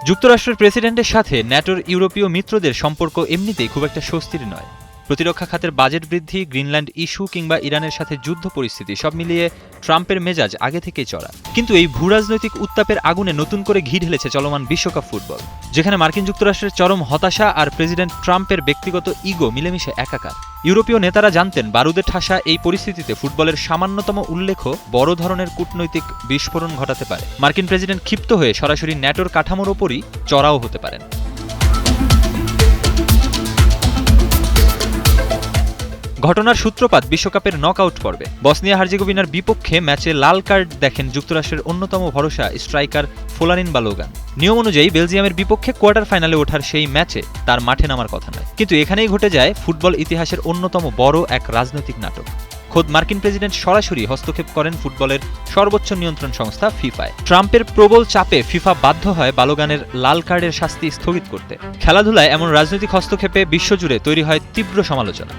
যুক্তরাষ্ট্রের প্রেসিডেন্টের সাথে ন্যাটোর ইউরোপীয় মিত্রদের সম্পর্ক এমনিতেই খুব একটা স্বস্তির নয়। প্রতিরক্ষা খাতের বাজেট বৃদ্ধি, গ্রিনল্যান্ড ইস্যু কিংবা ইরানের সাথে যুদ্ধ পরিস্থিতি সব মিলিয়ে ট্রাম্পের মেজাজ আগে থেকেই চড়া। কিন্তু এই ভূরাজনৈতিক উত্তাপের আগুনে নতুন করে ঘি ঢেলেছে চলমান বিশ্বকাপ ফুটবল, যেখানে মার্কিন যুক্তরাষ্ট্রের চরম হতাশা আর প্রেসিডেন্ট ট্রাম্পের ব্যক্তিগত ইগো মিলেমিশে একাকার। ইউরোপীয় নেতারা জানতেন বারুদে ঠাসা এই পরিস্থিতিতে ফুটবলের সামান্যতম উল্লেখ বড় ধরনের কূটনৈতিক বিস্ফোরণ ঘটাতে পারে। মার্কিন প্রেসিডেন্ট ক্ষিপ্ত হয়ে সরাসরি ন্যাটোর কাঠামোর ওপরই চড়াও হতে পারেন। ঘটনার সূত্রপাত বিশ্বকাপের নকআউট পর্বে। বসনিয়া হার্জেগোভিনার বিপক্ষে ম্যাচে লাল কার্ড দেখেন যুক্তরাষ্ট্রের অন্যতম ভরসা স্ট্রাইকার ফোলারিন বালোগান। নিয়ম অনুযায়ী বেলজিয়ামের বিপক্ষে কোয়ার্টার ফাইনালে ওঠার সেই ম্যাচে তার মাঠে নামার কথা নয়, কিন্তু এখানেই ঘটে যায় ফুটবল ইতিহাসের অন্যতম বড় এক রাজনৈতিক নাটক। খোদ মার্কিন প্রেসিডেন্ট সরাসরি হস্তক্ষেপ করেন ফুটবলের সর্বোচ্চ নিয়ন্ত্রণ সংস্থা ফিফায়। ট্রাম্পের প্রবল চাপে ফিফা বাধ্য হয় বালোগানের লাল কার্ডের শাস্তি স্থগিত করতে। খেলাধুলায় এমন রাজনৈতিক হস্তক্ষেপে বিশ্বজুড়ে তৈরি হয় তীব্র সমালোচনা।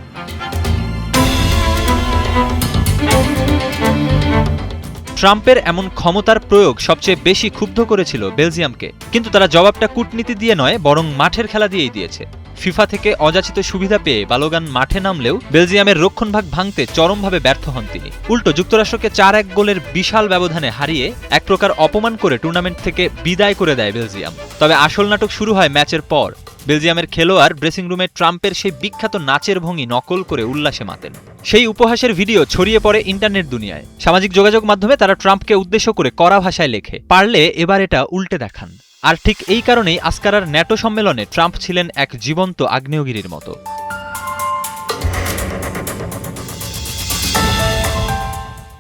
ট্রাম্পের এমন ক্ষমতার প্রয়োগ সবচেয়ে বেশি ক্ষুব্ধ করেছিল বেলজিয়ামকে, কিন্তু তারা জবাবটা কূটনীতি দিয়ে নয়, বরং মাঠের খেলা দিয়েই দিয়েছে। ফিফা থেকে অযাচিত সুবিধা পেয়ে বালোগান মাঠে নামলেও বেলজিয়ামের রক্ষণভাগ ভাঙতে চরমভাবে ব্যর্থ হন তিনি। উল্টো যুক্তরাষ্ট্রকে ৪-১ গোলের বিশাল ব্যবধানে হারিয়ে এক প্রকার অপমান করে টুর্নামেন্ট থেকে বিদায় করে দেয় বেলজিয়াম। তবে আসল নাটক শুরু হয় ম্যাচের পর। বেলজিয়ামের খেলোয়াড় ড্রেসিং রুমে ট্রাম্পের সেই বিখ্যাত নাচের ভঙ্গি নকল করে উল্লাসে মাতেন। সেই উপহাসের ভিডিও ছড়িয়ে পড়ে ইন্টারনেট দুনিয়ায়। সামাজিক যোগাযোগ মাধ্যমে তারা ট্রাম্পকে উদ্দেশ্য করে কড়া ভাষায় লেখে, পারলে এবার এটা উল্টে দেখান। আর ঠিক এই কারণেই আজকারার ন্যাটো সম্মেলনে ট্রাম্প ছিলেন এক জীবন্ত আগ্নেয়গিরির মতো।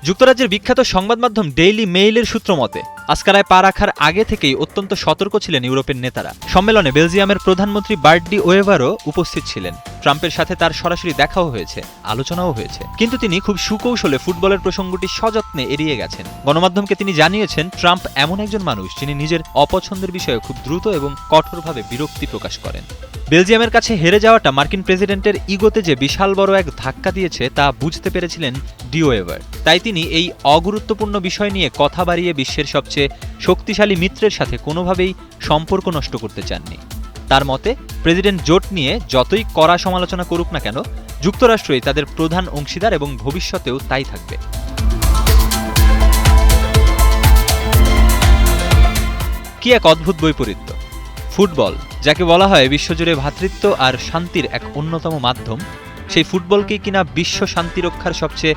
যুক্তরাজ্যের বিখ্যাত সংবাদ মাধ্যম ডেইলি মেইলের সূত্র মতে আস্কারায় পা রাখার আগে থেকেই অত্যন্ত সতর্ক ছিলেন ইউরোপের নেতারা। সম্মেলনে বেলজিয়ামের প্রধানমন্ত্রী বার্ট ডি ওয়েভারও উপস্থিত ছিলেন। ট্রাম্পের সাথে তার সরাসরি দেখাও হয়েছে, আলোচনাও হয়েছে, কিন্তু তিনি খুব সুকৌশলে ফুটবলের প্রসঙ্গটি সযত্নে এড়িয়ে গেছেন। গণমাধ্যমকে তিনি জানিয়েছেন ট্রাম্প এমন একজন মানুষ যিনি নিজের অপছন্দের বিষয়ে খুব দ্রুত এবং কঠোরভাবে বিরক্তি প্রকাশ করেন। বেলজিয়ামের কাছে হেরে যাওয়াটা মার্কিন প্রেসিডেন্টের ইগোতে যে বিশাল বড় এক ধাক্কা দিয়েছে তা বুঝতে পেরেছিলেন ডি ওয়েভার। তাই তিনি এই অগুরুত্বপূর্ণ বিষয় নিয়ে কথা বাড়িয়ে বিশ্বের সবচেয়ে শক্তিশালী মিত্রের সাথে কোনোভাবেই সম্পর্ক নষ্ট করতে চাননি। তার মতে প্রেসিডেন্ট জোট নিয়ে যতই কড়া সমালোচনা করুক না কেন, যুক্তরাষ্ট্রই তাদের প্রধান অংশীদার এবং ভবিষ্যতেও তাই থাকবে। কি এক অদ্ভুত বৈপরীত্য! ফুটবল, যাকে বলা হয় বিশ্বজুড়ে ভ্রাতৃত্ব আর শান্তির এক অন্যতম মাধ্যম, সেই ফুটবলকেই কিনা বিশ্ব শান্তি রক্ষার সবচেয়ে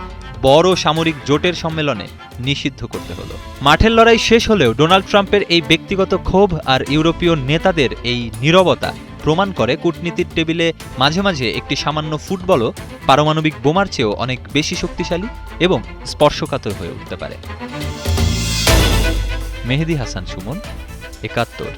বড় সামরিক জোটের সম্মেলনে নিষিদ্ধ করতে হলো। মাঠের লড়াই শেষ হলেও ডোনাল্ড ট্রাম্পের এই ব্যক্তিগত ক্ষোভ আর ইউরোপীয় নেতাদের এই নীরবতা প্রমাণ করে কূটনীতির টেবিলে মাঝে মাঝে একটি সামান্য ফুটবলও পারমাণবিক বোমার চেয়েও অনেক বেশি শক্তিশালী এবং স্পর্শকাতর হয়ে উঠতে পারে। মেহেদী হাসান সুমন, ৭১।